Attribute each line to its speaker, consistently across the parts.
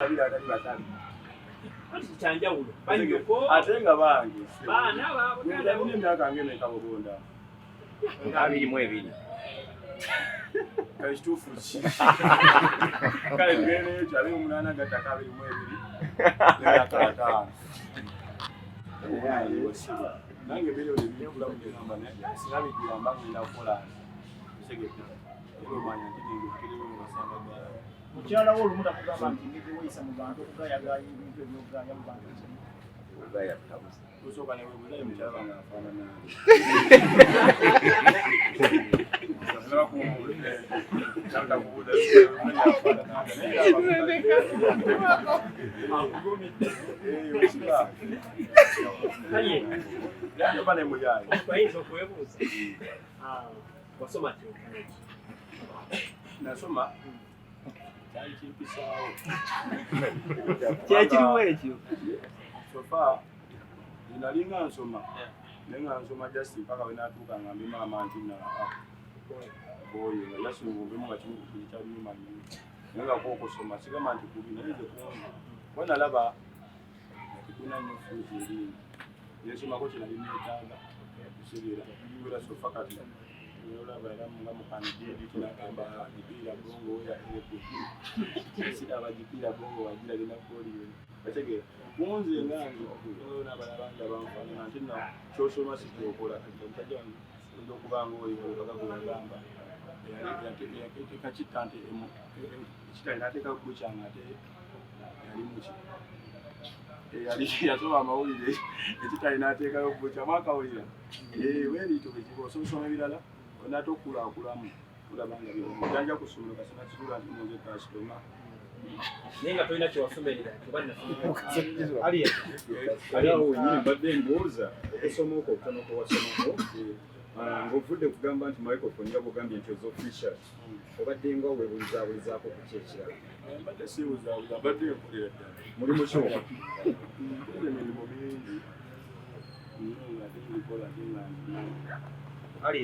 Speaker 1: abira atali batali
Speaker 2: chanjawulo banyoko
Speaker 1: atenga bangi
Speaker 2: baana babo
Speaker 1: ndio myaka ngene kabonda
Speaker 3: ngabiri mu ebiri
Speaker 1: kale kitufu kale ngene cyali umunana gata kabiri mu ebiri myaka atano nange bile bikula mu ngamba ne sinabi kuyamba ngina kola segeta manya ndingo kirimo basanga bya
Speaker 4: mukyala wo olumu takugamba nti ngeze weyisa mu bantu okugayagaya ebintu ebyokugaya mu bantu
Speaker 3: ogaya tabuzi
Speaker 1: kusoka ne webuzayo mukyala nga afana naye nala kumubule nala kubuda mwenye afana naye usiba
Speaker 2: kali
Speaker 1: ndio bane muyaye
Speaker 2: kwa hizo kuebuza wasoma tu
Speaker 1: nasoma cyari kimpisaho
Speaker 3: cyakiriwe ekyo
Speaker 1: sofa inalinga nsoma nenga nsoma just mpaka wenatuka ngambi mama ntina boye yasungu mu bachimu kukicha nyuma ni nenga ko kusoma sigama nti kubina ize kuona wana laba kuna nfuzi yesu makochi na limitaga kusigira yura sofa kati yura bara munga mukandidi tinakamba dipira bongo ya ile sida abadipira bongo wagira lina koli batege kunze ngangi yona barabanga bamfana nantina shosho masiki okola kajja ndo kubanga oli bakagamba yali kachitante chitali nateka kuchanga ate yali muchi yali yasoba amawulire ekitali nateka okucha mwaka olira weli tubekibo so birala onatokula akulamu kulabanga bino janja kusumula kasina kisula ntinze kashitoma
Speaker 2: nenga toina kiwasomerera tubana
Speaker 5: ali awo nyine badde mbuuza okusomoko kutono ko wasomoko ng'ovudde kugamba nti microphone yabugambye nti oz'official obadde nga weebulizaako ku kyekira
Speaker 1: badde sibuzabuza badde nkolera ddala
Speaker 5: mulimu ki
Speaker 1: emirimu mingi ate tulikola
Speaker 3: ali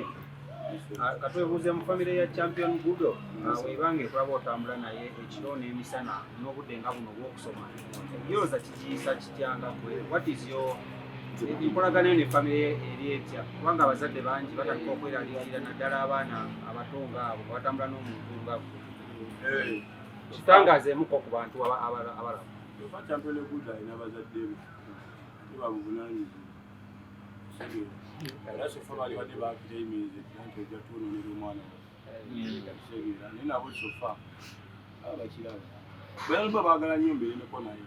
Speaker 3: katwebuuze mu famire ya champion Godo webange kulaba otambula naye ekiro n'emisana n'obudde nga buno obw'okusoma yooza kikiisa kityanga what is your enkolagana ne famire eri etya kubanga abazadde bangi batandika okweraliikirira naddala abaana abato ngaabo batambula n'omuntu nga kitangaazeemuko ku bantu abalala
Speaker 1: champion Godo alina bazadde be tebabuvunanyizibwa era sofa bali badde bakira emyezi nti ojja tuwononera omwana segera naye nabo sofa abakiraba balaba baagala nnyo mbeeremeko naye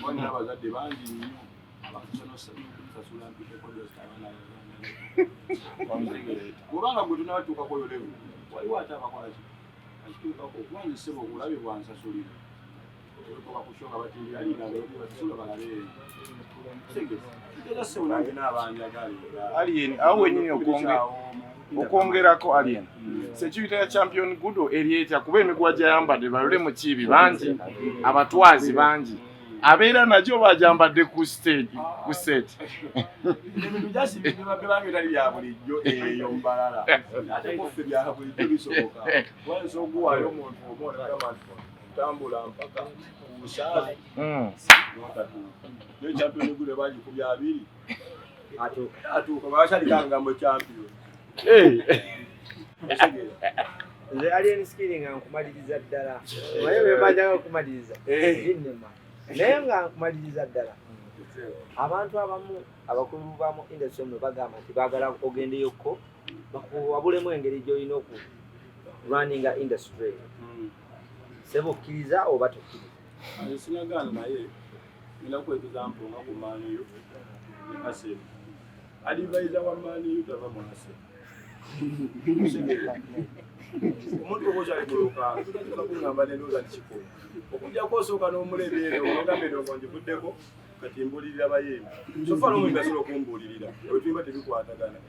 Speaker 1: bonera abazadde bangi nnyo abakusasula mpiteko kubanga gwe tunabatuukako yolevu waliwo ate abakolaki akituukako kubanga ssebo obulabe bwansasulira otoka kushoka batindi alina basasula balabe
Speaker 6: Alien awo wenyini okwongerako Alien security ya champion Godo erieta kuba emiguwa gyayambadde balole mu kibi bangi abatwazi bangi abeera najyo bajambadde ku stage ku set
Speaker 1: ebintu jasibye babelange tali bya bulijjo eyo mbalala ate kofe bya bulijjo bisoboka wanso guwayo omuntu omone kama tambula mpaka usazi ne champion Godo baji ku bya abiri atuka bashalikanga mu champion
Speaker 4: nze Alien skilling nkumaliriza ddala naye bembajaga okumaliriza innema naye nga nkumaliriza ddala abantu abamu abakulu bamu industry mwe bagamba nti baagala ogendeyokko bakuwabulemu engeri gy'olina oku runninga industry sebo kkiriza oba tokkiriza
Speaker 1: sinagana naye nina ku example nga ku maniyo ase advisor wa maniyo tava mwase omuntu okokyali kuluka tutatuka kungamba nendoza tikiko okujja kwosooka n'omulebeero ogambe ndongo njivuddeko kati mbulirira bayembi sofa n'omwembi asobola okumbuulirira ebituyimba tebikwatagana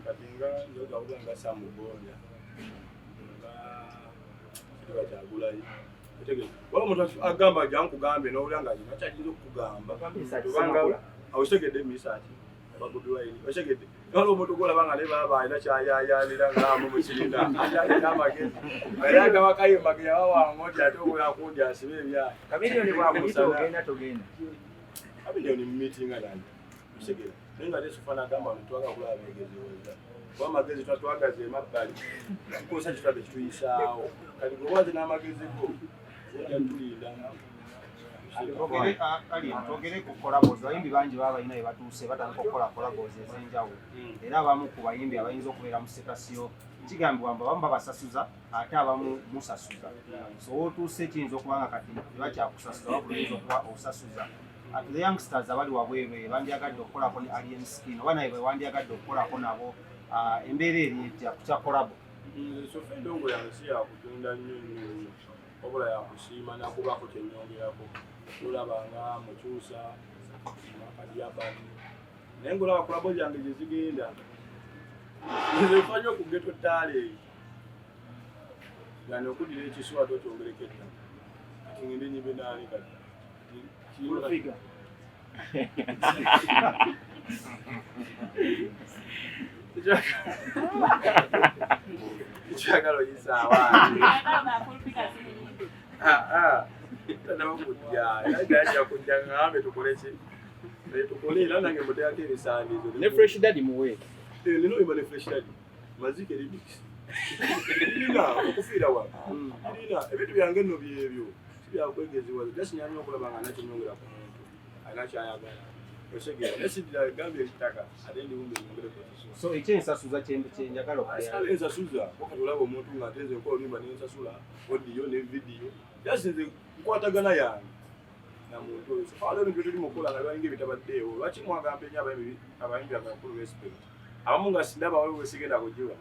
Speaker 1: kati nga njogavuga nga samugonda nga kitiba kyagulayo wala omuntu agamba jankugambe n'owulira nga kinakyajinza okukugamba kubanga awesegedde emisati abagudwaini osegedde Nalo omutugola banga ne baba ina kyayayalira ng'amu mu kirinda atalina amagezi era nga bakayimba ge yabawa ng'oti ate okola kundi asibe ebyayi
Speaker 4: Kamiliyoni bwakuyita ogenda togenda.
Speaker 1: Kamiliyoni mu miitinga nange kusegera naye nga tesufana agamba nti twaga kulaba begezi weza kuba amagezi twagaze emabbali tukosa kitwadde kituyisaawo kati gwewaze n'amagezi go ojja tulinda
Speaker 3: twogere ku kolabozi abayimbi bangi baba balina batuuse batandika okukola kolabozi ez'enjawulo era abamu ku bayimbi abayinza okubeera mu sekasiyo kigambibwa mbu abamu babasasuza ate abamu musasuza so wootuuse kiyinza okubanga kati tebakyakusasuza wabula oyinza okuba osasuza ati the youngsters abali wabweru bandyagadde okukolako ne alien skin oba naye wandyagadde okukolako nabo embeera eri etya kukya kolabo
Speaker 1: sofa endongo yange si yakutunda nnyo nnyo wabula yakusiima nakubako kyenyongerako tulabanga mukyusa makadiyabani naye ngaolaba kulabo zange gyezigenda efanya okugeto ttaale gani okuddira ekiswa tokyongereko edda kingende nyibe naani kati ekyagala oyisa abaana tanabakujja era kujja ngambe tukoleki tukole era nange muteako ebisandizo
Speaker 2: ne fresh daddy muwe
Speaker 1: nina oyimba ne fresh daddy mazike remix irina okufiira wa irina ebintu byange nno byebyo sibyakwegezebwa gasinyamya okulaba nga nakinyongera ku muntu anakyayagala osegera nesidira gambye ekitaka ate ndiwumbe nyongere position
Speaker 3: so ekyensasuza kyenjagala
Speaker 1: okuyaa ensasuza wakati olaba omuntu nga atenze nkola olimba nensasula odiyo ne vidiyo yasinze nkwatagana yange namuntu oyo sofaala ebintu tuli mukola nga bibalinga ebitabaddeewo lwaki mwagampe nyo abayimbi abakulu respect abamu nga sindaba waliwo wesigenda kugiwa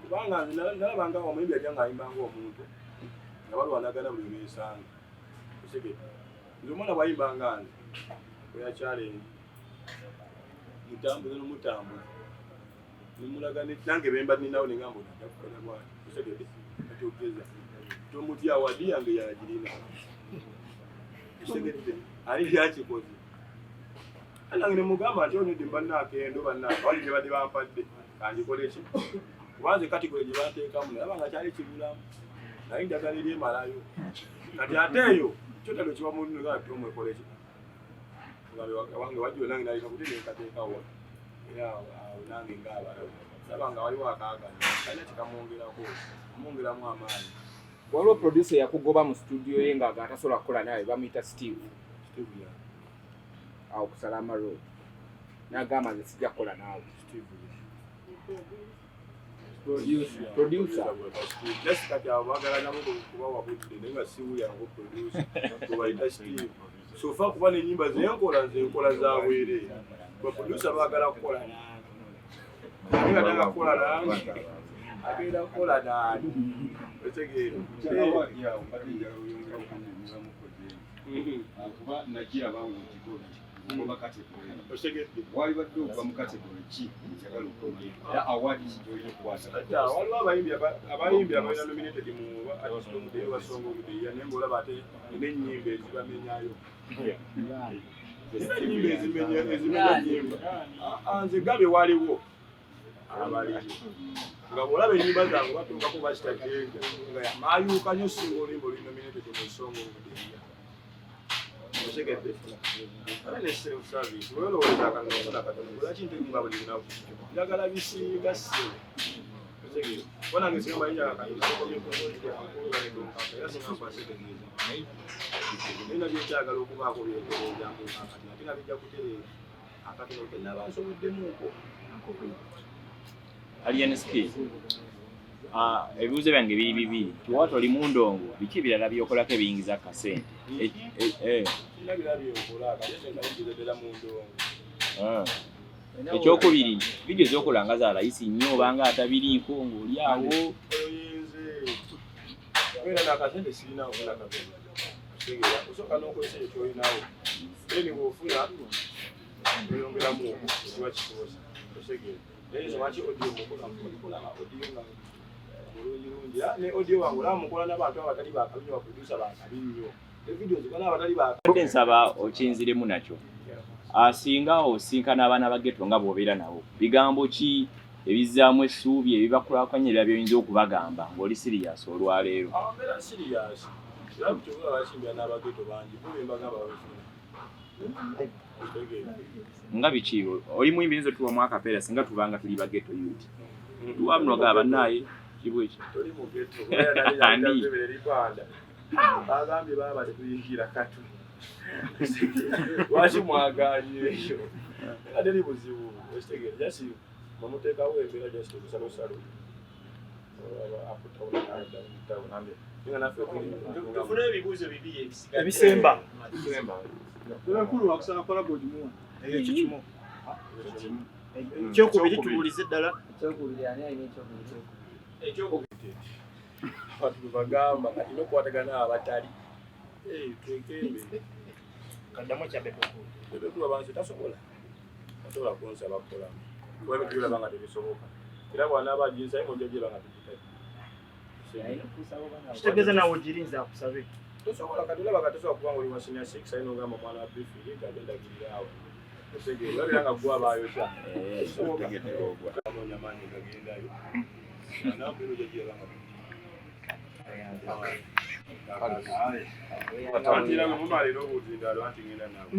Speaker 1: kubanga nze nalabanga omuyimbi ajja ng'ayimbanga omuntu nga balwanagana buli lwesanga osegera nze omwana bwayimbanga nze oyakyalenge mutambuze n'omutambuze nemulaga nange bemba ninawo nengamba otajja kukola bwati osegedde ati ogeza tomutya wadi yange yagirina osegedde ali yakikoze nange nemugamba nti onedde bannakendo bannake wali gye badde bampadde kangikole ki kubanze katigole gye banteekamu nalaba nga kyali kibulamu naye njagala eri emalayo kati ate eyo kyotalo kiba munno nga tomwekole ki wange wajjo nange nalina kute nekateekawo era nange ngaabalaba saba nga waliwo akaaganya kalina kikamwongerako amwongeramu amaanyi
Speaker 2: waliwo producer yakugoba mu studio ye nga atasobola kukola nawe bamuyita Steve awo ku Salama Road n'agamba nze sijja kukola naawe producer
Speaker 1: kati abo baagala nabo kuba wabudde naye nga siwulyango producer kubayita Steve sofa kuba n'ennyimba zenkola zabwere baproducer baagala kukola nange nga tagakukola nange agenda kukola naani otegeera
Speaker 5: kuba nagira bangu ekigoli ngoba kategori wali badde okuva mu kategori ki njagala okumanya era awadi kijoyina okukwata
Speaker 1: waliwo abayimbi abalina nominated mu artist of the year song of the year naye ng'olaba ate n'ennyimba ezibamenyayo ennyimba ezimenya ennyimba nze gabe waliwo abaliyo nga bw'olaba ennyimba zange batuukako bakitaddenga nga yamaayuuka nnyo singa olimba oli nominated mu song of the year osegedde ale ne self service weolowooza akanofuna katono lwaki ntegunga buli lunaku njagala bisinga ssebo osegedde bonange singa mayinja era singa nkwasetegeeza naye nabyo kyagala okubaako byetereezamu akati ate nga bijja kutereeza akatono kenna bansoboddemuuko
Speaker 7: Alien Skill. Ebibuuzo byange biri bibiri. Kiwato oli mu ndongo, biki ebirala by'okolako ebiyingiza akasente?
Speaker 1: Kirabira by'okola akasente kayingiza mu ndongo.
Speaker 7: Ekyokubiri, vidiyo z'okola nga za layisi nnyo obanga atabiriiko ng'oli awo.
Speaker 1: Oyinze beera n'akasente sirina okufuna kasente. Osegera osooka n'okozesa ekyolinawo. Then bw'ofuna oyongeramu kiba kikoosa. Osegera naye lwaki audio mukola audio nga bulungi ne audio wange olaba mukola n'abantu abatali bakabi nnyo baproducer bakabi nnyo evidiyo zikola abatali bakabi
Speaker 7: nsaba okinziremu nakyo asinga osinkana abaana ba ghetto nga bw'obeera nabo bigambo ki ebizzaamu essuubi ebibakulaakulanya by'oyinza okubagamba ng'oli sirias olwaleero?
Speaker 1: Mbeera sirias era kutuuka bakimbya n'abageto bangi kubembagamba babifuna
Speaker 7: nga biki oli muyimbi nzo tuwa mwaka pera singa tubanga tuli ba ghetto youth tuwa mnoga bannaye kibweki
Speaker 1: toli mu ghetto andi lipanda bagambye baba tetuyingira katu waki mwaganye ekyo era teri buzibu okitegere jasi mamutekawo embeera jasi okusalosalo
Speaker 8: tufune ebibuuzo bibiri ebisemba enkulu wakusaba kola gojimuwa eyo kikimu ekyokubiri tubuulize eddala
Speaker 1: abantu bagamba kati nokukwatagana abatali twekembe
Speaker 8: kaddamu kyabebekulu
Speaker 1: bebekulu abantu tasobola kunsaba kukola webitula banga tebisoboka era bwanaaba jinsayi ngojajeba nga tukitayi
Speaker 8: kitegeeza nawe ogirinza akusabe
Speaker 1: tosobola kati olaba katosobola kuba nga oli wa senior 6 ayina ogamba mwana wa bifiri gagendagirirawo otegeera olabira nga gwa baayokya anoonya maanyi gagendayo anampero jajebanga atira mumalira obuzindaalo anti ngenda nawe